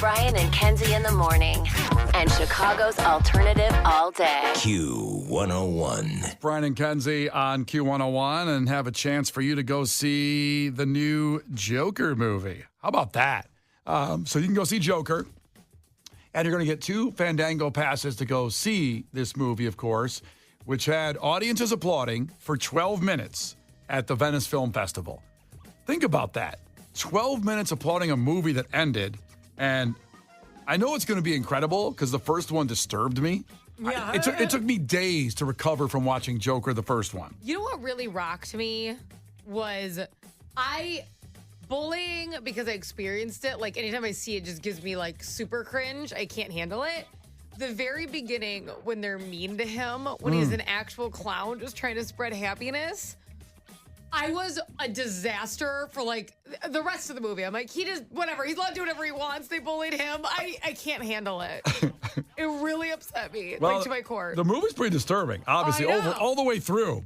Brian and Kenzie in the morning. And Chicago's alternative all day. Q101. Brian and Kenzie on Q101 and have a chance for you to go see the new Joker movie. How about that? So you can go see Joker, and you're going to get 2 Fandango passes to go see this movie, of course, which had audiences applauding for 12 minutes at the Venice Film Festival. Think about that. 12 minutes applauding a movie that ended, and I know it's going to be incredible because the first one disturbed me. Yeah. It took me days to recover from watching Joker, the first one. You know what really rocked me was bullying, because I experienced it. Like, anytime I see it, just gives me like super cringe. I can't handle it. The very beginning, when they're mean to him, when he's an actual clown just trying to spread happiness, I was a disaster for like the rest of the movie. I'm like, whatever. He's allowed to do whatever he wants. They bullied him. I can't handle it. It really upset me, like, to my core. The movie's pretty disturbing, obviously, all the way through.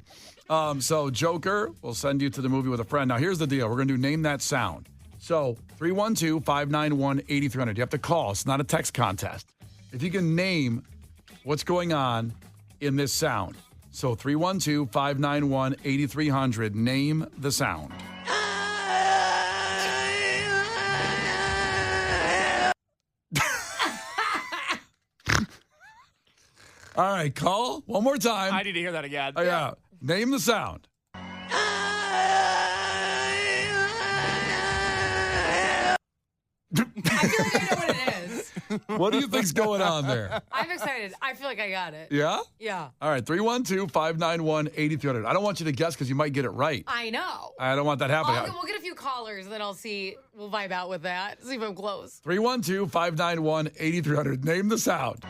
So Joker will send you to the movie with a friend. Now, here's the deal. We're going to do Name That Sound. So 312-591-8300. You have to call. It's not a text contest. If you can name what's going on in this sound. So 312-591-8300. Name the sound. All right, call one more time. I need to hear that again. Oh, yeah. Name the sound. I feel like I know what it is. What do you think's going on there? I'm excited. I feel like I got it. Yeah? Yeah. All right, 312-591-8300. I don't want you to guess because you might get it right. I know. I don't want that happening. We'll get a few callers, and then we'll vibe out with that. See if I'm close. 312-591-8300. Name the sound.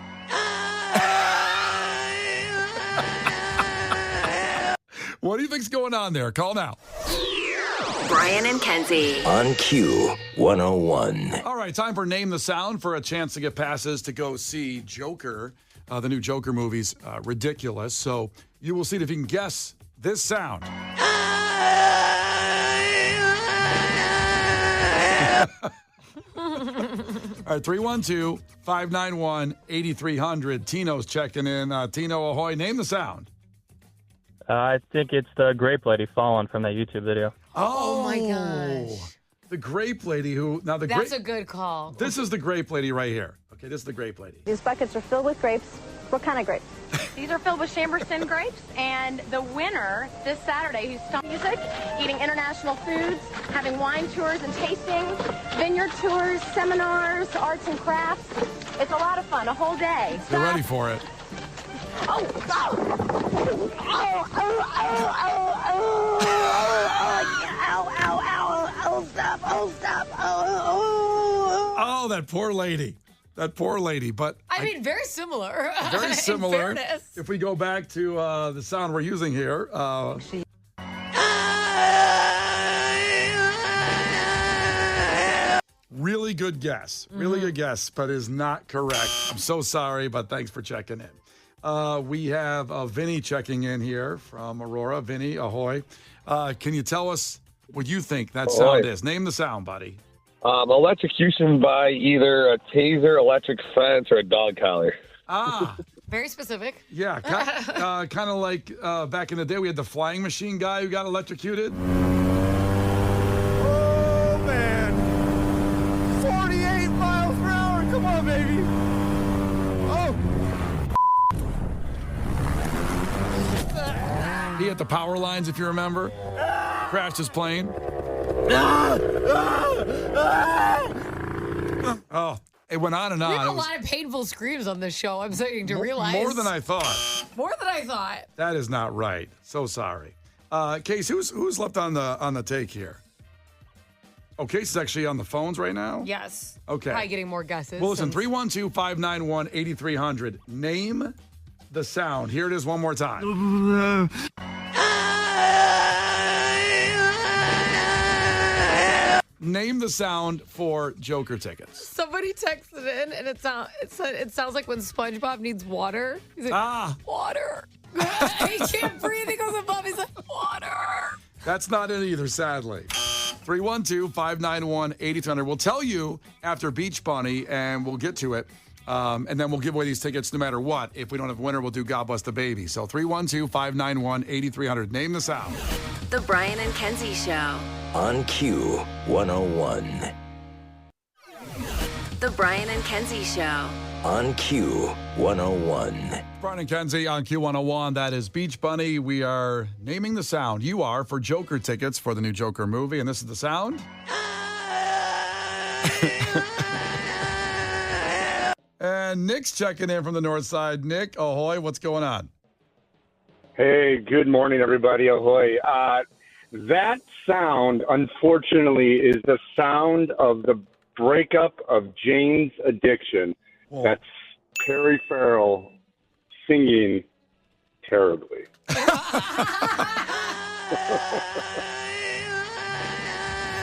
What do you think's going on there? Call now. Brian and Kenzie. On Q101. All right, time for Name the Sound for a chance to get passes to go see Joker. The new Joker movie's ridiculous. So you will see if you can guess this sound. All right, 312-591-8300. Tino's checking in. Tino, ahoy. Name the sound. I think it's the grape lady falling from that YouTube video. Oh my gosh. The grape lady That's a good call. This is the grape lady right here. Okay, this is the grape lady. These buckets are filled with grapes. What kind of grapes? These are filled with Chamberston grapes, and the winner this Saturday, who's studying music, eating international foods, having wine tours and tastings, vineyard tours, seminars, arts and crafts. It's a lot of fun, a whole day. You're ready for it. Oh, oh, oh, oh, stop, Oh, that poor lady. That poor lady. But I mean, very similar. very similar. In fairness. If we go back to the sound we're using here. Really good guess. Really good guess, but is not correct. I'm so sorry, but thanks for checking in. We have Vinny checking in here from Aurora. Vinny, ahoy. Can you tell us what you think that sound is? Name the sound, buddy. Electrocution by either a taser, electric fence, or a dog collar. Very specific. Yeah, kind of like back in the day we had the flying machine guy who got electrocuted. Oh, man. 48 miles per hour. Come on, baby. Oh. He hit the power lines, if you remember. Crashed his plane. Oh, it went on and on. We have a lot of painful screams on this show, I'm starting to realize. More than I thought. More than I thought. That is not right. So sorry. Case, who's left on the take here? Oh, Case is actually on the phones right now? Yes. Okay. Probably getting more guesses. Well, listen, 312-591-8300. Name the sound. Here it is one more time. Name the sound for Joker tickets. Somebody texted in, and it sounds like when SpongeBob needs water. He's like, water. He can't breathe. He goes above. He's like, water. That's not it either, sadly. 312-591-8300. We'll tell you after Beach Bunny, and we'll get to it. And then we'll give away these tickets no matter what. If we don't have a winner, we'll do God Bless the Baby. So 312-591-8300. Name the sound. The Brian and Kenzie Show. On Q101. The Brian and Kenzie Show. On Q101. Brian and Kenzie on Q101. That is Beach Bunny. We are naming the sound. You are for Joker tickets for the new Joker movie. And this is the sound. And Nick's checking in from the north side. Nick, ahoy, what's going on? Hey, good morning, everybody. Ahoy. That sound, unfortunately, is the sound of the breakup of Jane's Addiction. Whoa. That's Perry Farrell singing terribly.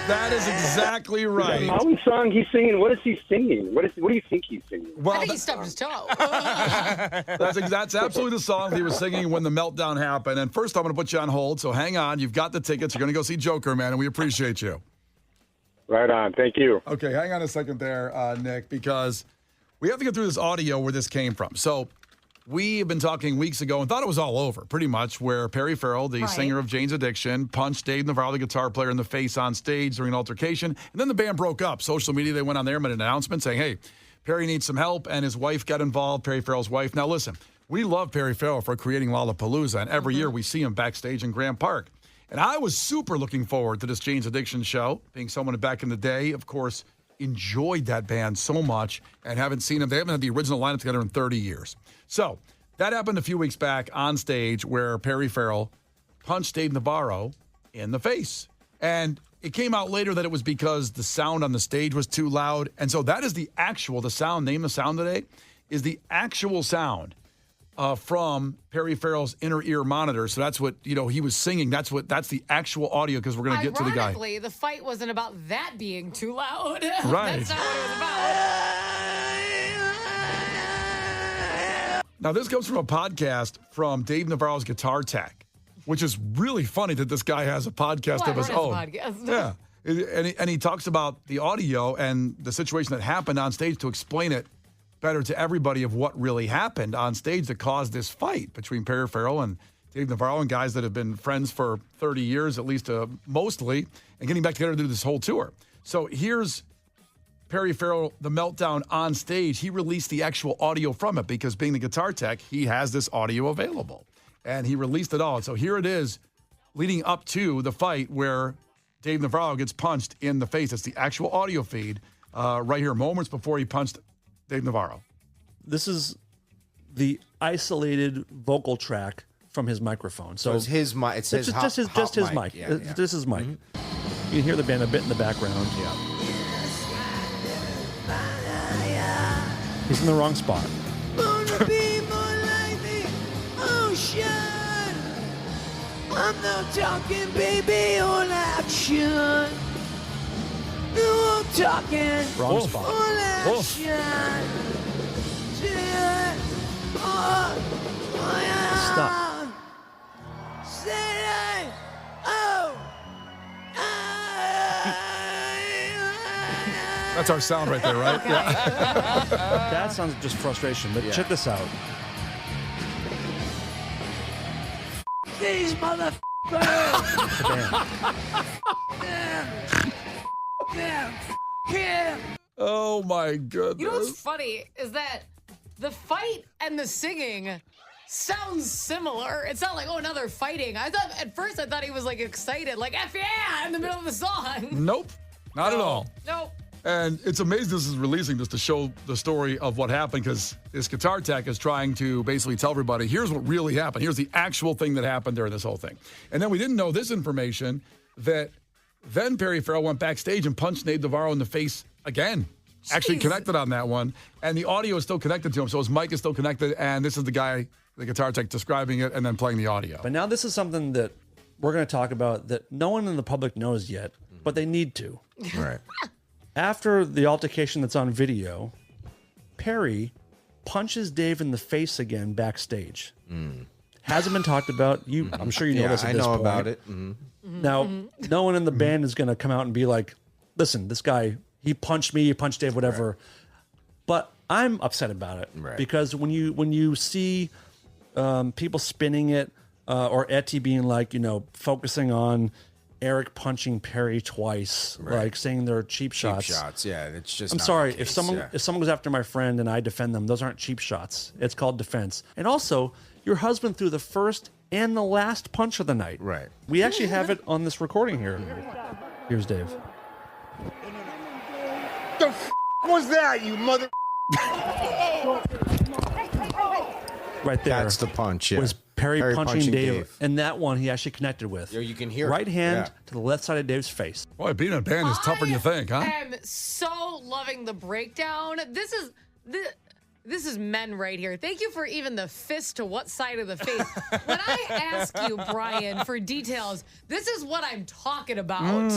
That is exactly right. The mountain song he's singing, what is he singing? What do you think he's singing? Well, I think he stubbed his toe. that's absolutely the song he was singing when the meltdown happened. And first, I'm going to put you on hold, so hang on. You've got the tickets. You're going to go see Joker, man, and we appreciate you. Right on. Thank you. Okay, hang on a second there, Nick, because we have to get through this audio where this came from. So we have been talking weeks ago and thought it was all over, pretty much, where Perry Farrell, the singer of Jane's Addiction, punched Dave Navarro, the guitar player, in the face on stage during an altercation. And then the band broke up. Social media, they went on there and made an announcement saying, hey, Perry needs some help, and his wife got involved, Perry Farrell's wife. Now, listen, we love Perry Farrell for creating Lollapalooza, and every year we see him backstage in Grant Park. And I was super looking forward to this Jane's Addiction show, being someone back in the day, of course, enjoyed that band so much and haven't seen them. They haven't had the original lineup together in 30 years. So that happened a few weeks back on stage where Perry Farrell punched Dave Navarro in the face. And it came out later that it was because the sound on the stage was too loud. And so that is the sound, name the sound today, is the actual sound from Perry Farrell's inner ear monitor. So that's what, he was singing. That's the actual audio, because we're going to get to the guy. Ironically, the fight wasn't about that being too loud. Right. That's not what it was about. Now, this comes from a podcast from Dave Navarro's Guitar Tech, which is really funny that this guy has a podcast of his own. Yeah. And he talks about the audio and the situation that happened on stage to explain it better to everybody of what really happened on stage that caused this fight between Perry Farrell and Dave Navarro, and guys that have been friends for 30 years, at least mostly, and getting back together to do this whole tour. So here's Perry Farrell, the meltdown on stage. He released the actual audio from it because, being the guitar tech, he has this audio available. And he released it all. And so here it is leading up to the fight where Dave Navarro gets punched in the face. It's the actual audio feed right here, moments before he punched Dave Navarro. This is the isolated vocal track from his microphone. So it's his mic. It's his just his mic. Yeah, This is mic. Mm-hmm. You can hear the band a bit in the background. Yeah. He's in the wrong spot. I'm not talking baby all action. No, I'm talking wrong spot. all action. Stop. That's our sound right there, right? Yeah. That sounds just frustration, but check this out. These motherfuckers. Oh, my goodness. You know what's funny is that the fight and the singing sounds similar. It's not like, oh, now they're fighting. At first I thought he was like excited, like F yeah, in the middle of the song. Nope, not at all. Nope. And it's amazing this is releasing just to show the story of what happened, because this guitar tech is trying to basically tell everybody, here's what really happened. Here's the actual thing that happened during this whole thing. And then we didn't know this information, that then Perry Farrell went backstage and punched Dave Navarro in the face again. Jeez. Actually connected on that one. And the audio is still connected to him, so his mic is still connected. And this is the guy, the guitar tech, describing it and then playing the audio. But now this is something that we're going to talk about that no one in the public knows yet, but they need to. Right. After the altercation that's on video, Perry punches Dave in the face again backstage. Hasn't been talked about. I'm sure you know this at I this know point. about it. Now, no one in the band is going to come out and be like, listen, this guy, he punched me, he punched Dave, whatever. Right. But I'm upset about it because when you see people spinning it or Etty being like, focusing on Eric punching Perry twice, like saying they're cheap shots. Cheap shots, yeah. It's just. I'm not sorry the case, if someone goes after my friend and I defend them, those aren't cheap shots. It's called defense. And also, your husband threw the first and the last punch of the night. Right. We actually have it on this recording here. Here's Dave. The was that, you mother? Right there. That's the punch. Yeah. Was Perry punching Dave, and that one he actually connected with. You can hear right it. hand to the left side of Dave's face. Boy, being in a band is tougher than you think, huh? I'm so loving the breakdown. This is men right here. Thank you for even the fist to what side of the face. When I ask you, Brian, for details, this is what I'm talking about.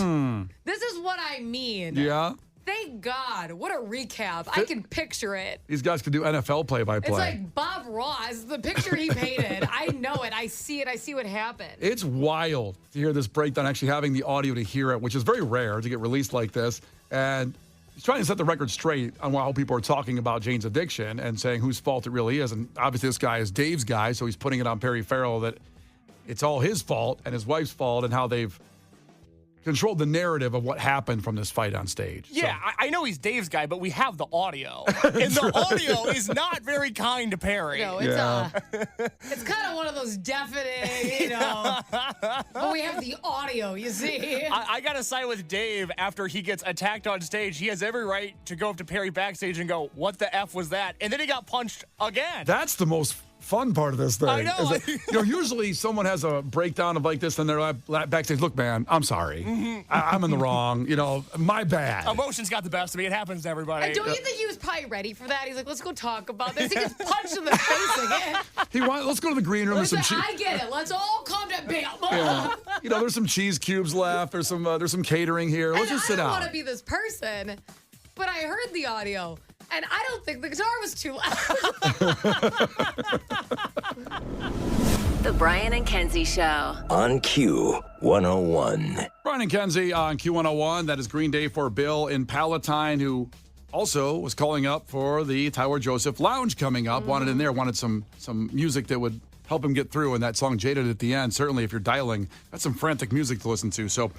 This is what I mean. Yeah. Thank God. What a recap. I can picture it. These guys could do NFL play-by-play. It's like Bob Ross, the picture he painted. I know it. I see it. I see what happened. It's wild to hear this breakdown, actually having the audio to hear it, which is very rare to get released like this. And he's trying to set the record straight on how people are talking about Jane's addiction and saying whose fault it really is. And obviously this guy is Dave's guy, so he's putting it on Perry Farrell that it's all his fault and his wife's fault and how they've controlled the narrative of what happened from this fight on stage. Yeah, so. I know he's Dave's guy, but we have the audio. And the audio is not very kind to Perry. No, it's it's kind of one of those deafening, but we have the audio, you see. I got to side with Dave after he gets attacked on stage. He has every right to go up to Perry backstage and go, what the F was that? And then he got punched again. That's the most fun part of this thing. I know. That, usually someone has a breakdown of like this and they're backstage, look, man, I'm sorry. I'm in the wrong. My bad. Emotions got the best of me. It happens to everybody. And don't you think he was probably ready for that? He's like, let's go talk about this. He gets punched in the face again. Let's go to the green room. I get it. Let's all come to bam. Yeah. There's some cheese cubes left. There's some catering here. Let's just sit down. I don't want to be this person, but I heard the audio. And I don't think the guitar was too loud. The Brian and Kenzie Show. On Q101. Brian and Kenzie on Q101. That is Green Day for Bill in Palatine, who also was calling up for the Tyler Joseph Lounge coming up. Wanted in there, wanted some music that would help him get through. And that song Jaded at the end, certainly if you're dialing, that's some frantic music to listen to. So,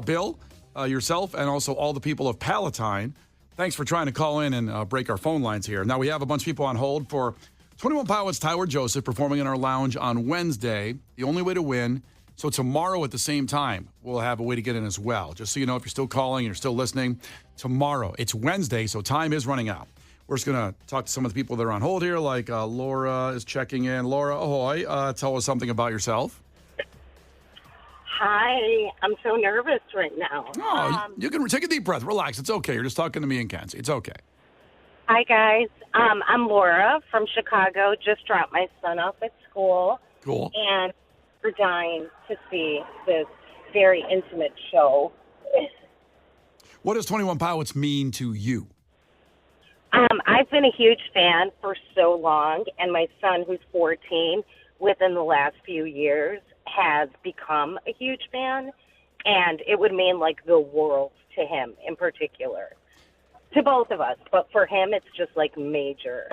Bill, yourself, and also all the people of Palatine, thanks for trying to call in and break our phone lines here. Now, we have a bunch of people on hold for 21 Pilots' Tyler Joseph performing in our lounge on Wednesday. The only way to win. So tomorrow at the same time, we'll have a way to get in as well. Just so you know, if you're still calling and you're still listening, tomorrow. It's Wednesday, so time is running out. We're just going to talk to some of the people that are on hold here, like Laura is checking in. Laura, ahoy. Tell us something about yourself. Hi, I'm so nervous right now. Oh, you can take a deep breath. Relax. It's okay. You're just talking to me and Kenzie. It's okay. Hi, guys. I'm Laura from Chicago. Just dropped my son off at school. Cool. And we're dying to see this very intimate show. What does 21 Pilots mean to you? I've been a huge fan for so long, and my son, who's 14, within the last few years, has become a huge fan, and it would mean like the world to him in particular. To both of us, but for him, it's just like major.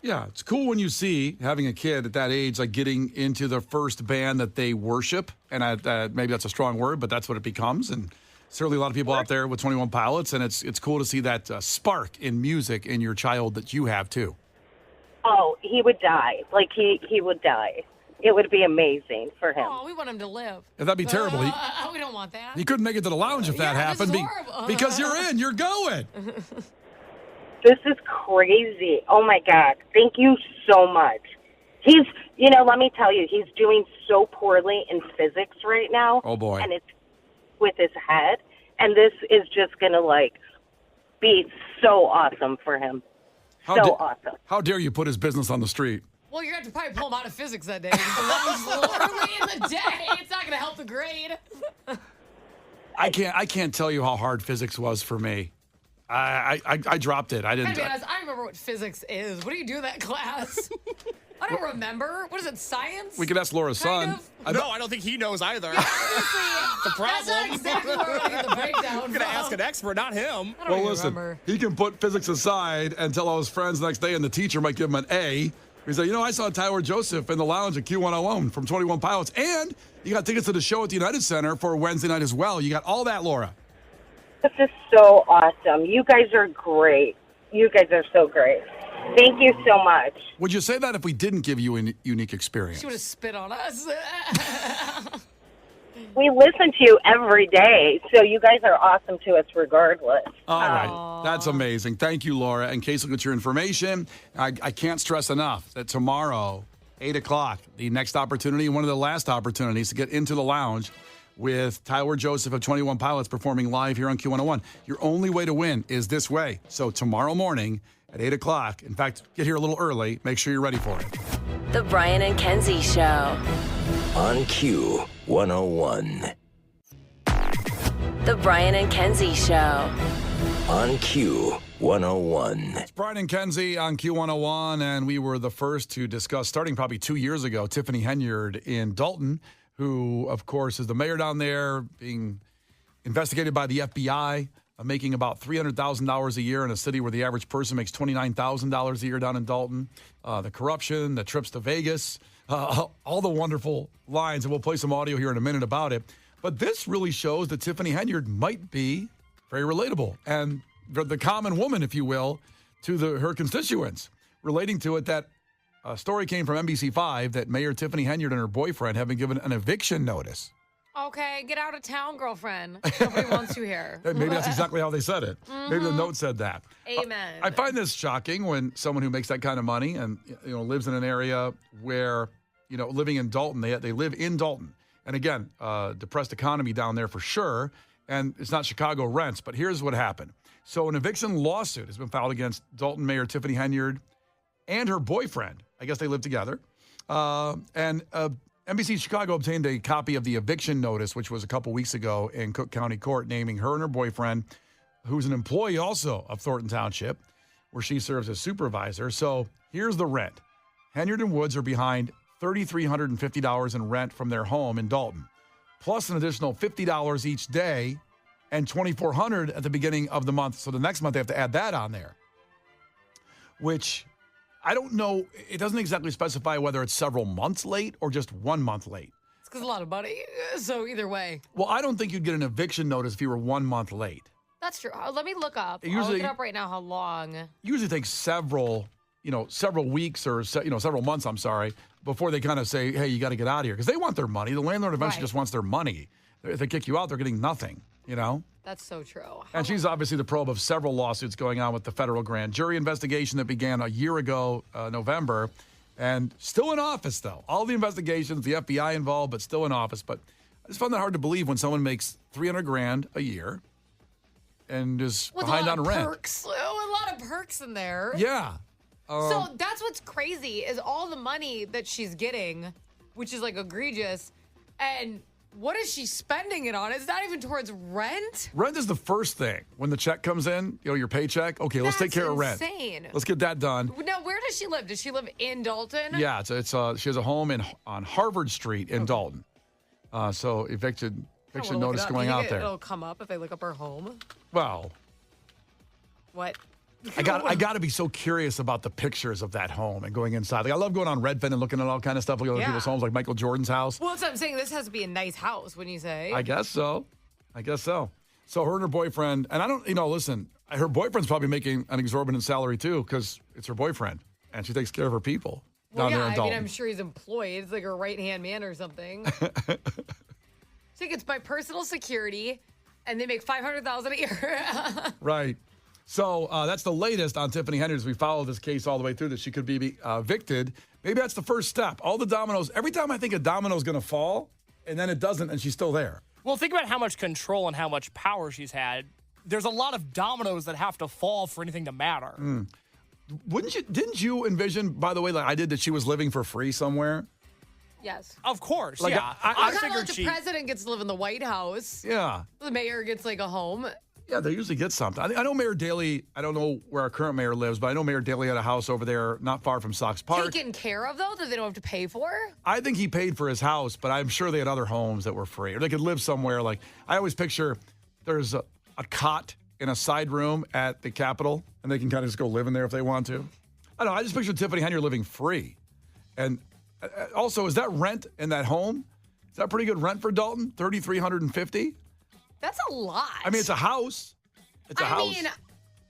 Yeah, it's cool when you see having a kid at that age, like getting into the first band that they worship, and maybe that's a strong word, but that's what it becomes. And certainly a lot of people out there with 21 Pilots, and it's cool to see that spark in music in your child that you have too. Oh, he would die. Like he would die. It would be amazing for him. Oh, we want him to live. Yeah, that'd be terrible. We don't want that. He couldn't make it to the lounge if that happened. Because you're in. You're going. This is crazy. Oh, my God. Thank you so much. He's, let me tell you, he's doing so poorly in physics right now. Oh, boy. And it's with his head. And this is just going to, be so awesome for him. Awesome. How dare you put his business on the street? Well, you're going to have to probably pull him out of physics that day. Early in the day. It's not going to help the grade. I can't tell you how hard physics was for me. I dropped it. I didn't. To be honest, I remember what physics is. What do you do in that class? I I don't remember. What is it, science? We could ask Laura's son. No, I don't think he knows either. The problem. That's not exactly where I get the breakdown. I'm going to ask an expert, not him. Well, listen, he can put physics aside and tell all his friends the next day, and the teacher might give him an A. He said, I saw Tyler Joseph in the lounge at Q101 from 21 Pilots, and you got tickets to the show at the United Center for Wednesday night as well. You got all that, Laura. This is so awesome. You guys are great. You guys are so great. Thank you so much. Would you say that if we didn't give you a unique experience? She would have spit on us. We listen to you every day, so you guys are awesome to us regardless. All right. That's amazing. Thank you, Laura. In case you get your information, I can't stress enough that tomorrow, 8 o'clock, the next opportunity, one of the last opportunities to get into the lounge with Tyler Joseph of 21 Pilots performing live here on Q101. Your only way to win is this way. So tomorrow morning at 8 o'clock, in fact, get here a little early. Make sure you're ready for it. The Brian and Kenzie Show. On Q101. The Brian and Kenzie Show. On Q101. It's Brian and Kenzie on Q101, and we were the first to discuss, starting probably 2 years ago, Tiffany Henyard in Dalton, who, of course, is the mayor down there, being investigated by the FBI, making about $300,000 a year in a city where the average person makes $29,000 a year down in Dalton. The corruption, the trips to Vegas, all the wonderful lines, and we'll play some audio here in a minute about it. But this really shows that Tiffany Henyard might be very relatable and the common woman, if you will, to her constituents. Relating to it, that story came from NBC5 that Mayor Tiffany Henyard and her boyfriend have been given an eviction notice. Okay, get out of town, girlfriend. Nobody wants you here. Maybe that's exactly how they said it. Maybe the note said that. Amen. I find this shocking when someone who makes that kind of money and lives in an area where, living in Dalton, they live in Dalton. And again, depressed economy down there for sure. And it's not Chicago rents, but here's what happened. So an eviction lawsuit has been filed against Dalton Mayor Tiffany Henyard and her boyfriend. I guess they live together. NBC Chicago obtained a copy of the eviction notice, which was a couple weeks ago in Cook County Court, naming her and her boyfriend, who's an employee also of Thornton Township, where she serves as supervisor. So here's the rent. Henyard and Woods are behind $3,350 in rent from their home in Dalton, plus an additional $50 each day and $2,400 at the beginning of the month. So the next month they have to add that on there, which I don't know. It doesn't exactly specify whether it's several months late or just 1 month late. It's because a lot of money. So either way. Well, I don't think you'd get an eviction notice if you were 1 month late. That's true. Let me look up. I'll look it up right now how long. Usually takes several weeks or several months, before they kind of say, hey, you got to get out of here. Because they want their money. The landlord eventually just wants their money. If they kick you out, they're getting nothing, That's so true. And she's obviously the probe of several lawsuits going on with the federal grand jury investigation that began a year ago, November, and still in office, though. All the investigations, the FBI involved, but still in office. But I just found that hard to believe when someone makes $300,000 a year and is behind on rent. Perks. A lot of perks in there. Yeah. So that's what's crazy is all the money that she's getting, which is like egregious, and what is she spending it on? It's not even towards rent. Rent is the first thing. When the check comes in, your paycheck, okay, let's take care of rent. That's insane. Let's get that done. Now, where does she live? Does she live in Dalton? Yeah, she has a home on Harvard Street in Dalton. So eviction notice going out there. It'll come up if I look up her home. Well, what? I got to be so curious about the pictures of that home and going inside. Like I love going on Redfin and looking at all kind of stuff, looking at other people's homes, like Michael Jordan's house. Well, that's what I'm saying. This has to be a nice house, wouldn't you say? I guess so. So her and her boyfriend, and I don't, listen, her boyfriend's probably making an exorbitant salary too because it's her boyfriend and she takes care of her people down there in Dalton. I'm sure he's employed. It's like her right-hand man or something. So it's my personal security, and they make $500,000 a year. Right. So that's the latest on Tiffany Henyard as we follow this case all the way through that she could be evicted. Maybe that's the first step. All the dominoes, every time I think a domino's going to fall, and then it doesn't, and she's still there. Well, think about how much control and how much power she's had. There's a lot of dominoes that have to fall for anything to matter. Didn't you envision, by the way, like I did, that she was living for free somewhere? Yes. Of course, like yeah. I kind of like the president gets to live in the White House. Yeah. The mayor gets like a home. Yeah, they usually get something. I know Mayor Daley, I don't know where our current mayor lives, but I know Mayor Daley had a house over there not far from Sox Park. Taken care of, though, that they don't have to pay for? I think he paid for his house, but I'm sure they had other homes that were free. Or they could live somewhere. Like, I always picture there's a cot in a side room at the Capitol, and they can kind of just go live in there if they want to. I don't know. I just picture Tiffany Henry living free. And also, is that rent in that home? Is that pretty good rent for Dalton? $3,350? That's a lot. I mean, it's a house. It's a house. I mean,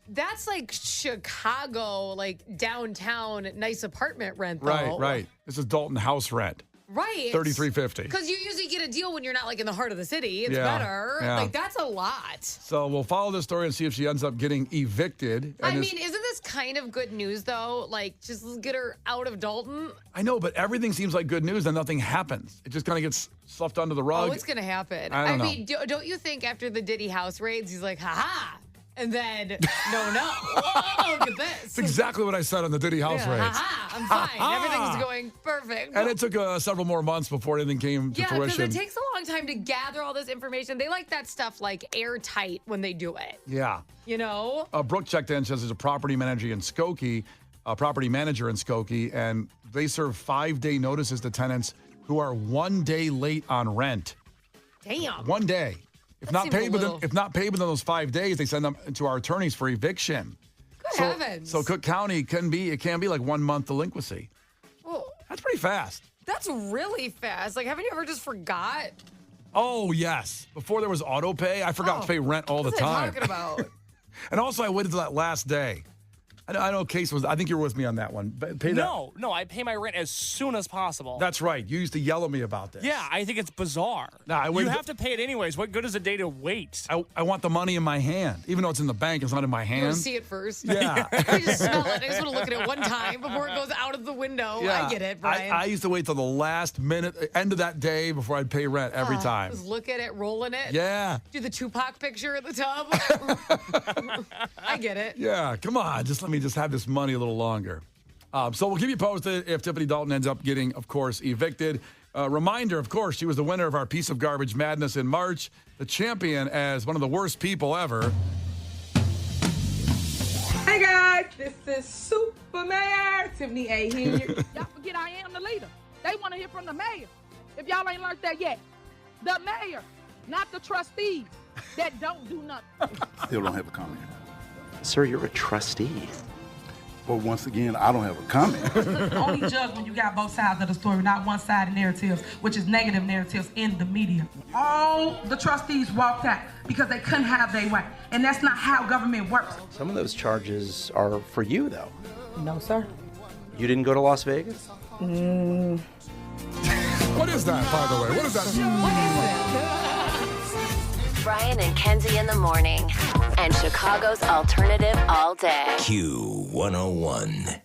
that's like Chicago, like downtown, nice apartment rent, though. Right. This is Dalton house rent. Right. $3,350. Because you usually get a deal when you're not like in the heart of the city. It's Yeah, better. yeah. Like, that's a lot. So we'll follow this story and see if she ends up getting evicted. I mean, isn't this kind of good news, though? Like, just get her out of Dalton. I know, but everything seems like good news and nothing happens. It just kind of gets sloughed under the rug. Oh, it's going to happen. I don't know. mean, don't you think after the Diddy house raids, he's like, ha-ha. And then, no. Whoa, look at this. That's exactly what I said on the Diddy house raids. Ha-ha, I'm fine. Everything's going perfect. And it took several more months before anything came to fruition. Yeah, because it takes a long time to gather all this information. They like that stuff like airtight when they do it. Yeah. You know? Brooke checked in, says there's a property manager in Skokie, and they serve 5-day notices to tenants who are 1 day late on rent. Damn. 1 day. If not paid within those 5 days, they send them to our attorneys for eviction. Good heavens. So Cook County can be like 1 month delinquency. Well, that's pretty fast. That's really fast. Like, haven't you ever just forgot? Oh, yes. Before there was auto pay, I forgot to pay rent all the time. What are you talking about? And also, I waited till that last day. I know Case was, I think you were with me on that one. No, I pay my rent as soon as possible. That's right. You used to yell at me about this. Yeah, I think it's bizarre. You have to pay it anyways. What good is a day to wait? I want the money in my hand. Even though it's in the bank, it's not in my hand. You want to see it first? Yeah. I just smell it. I just want to look at it one time before it goes out of the window. Yeah. I get it, Brian. I used to wait till the last minute, end of that day before I'd pay rent every time. Just look at it, rolling it. Yeah. Do the Tupac picture in the tub. I get it. Yeah, come on. Just let me just have this money a little longer. So we'll keep you posted if Tiffany Dalton ends up getting, of course, evicted. Reminder, of course, she was the winner of our Piece of Garbage Madness in March, the champion as one of the worst people ever. Hey guys, this is Super Mayor Tiffany A. here. Y'all forget I am the leader. They want to hear from the mayor. If y'all ain't learned that yet, the mayor, not the trustees that don't do nothing. Still don't have a comment. Sir, you're a trustee. Well, once again, I don't have a comment. Only judge when you got both sides of the story, not one-sided narratives, which is negative narratives in the media. All the trustees walked out because they couldn't have their way, and that's not how government works. Some of those charges are for you, though. No, sir. You didn't go to Las Vegas? What is that, by the way? What is that? Brian and Kenzie in the morning. And Chicago's alternative all day. Q101.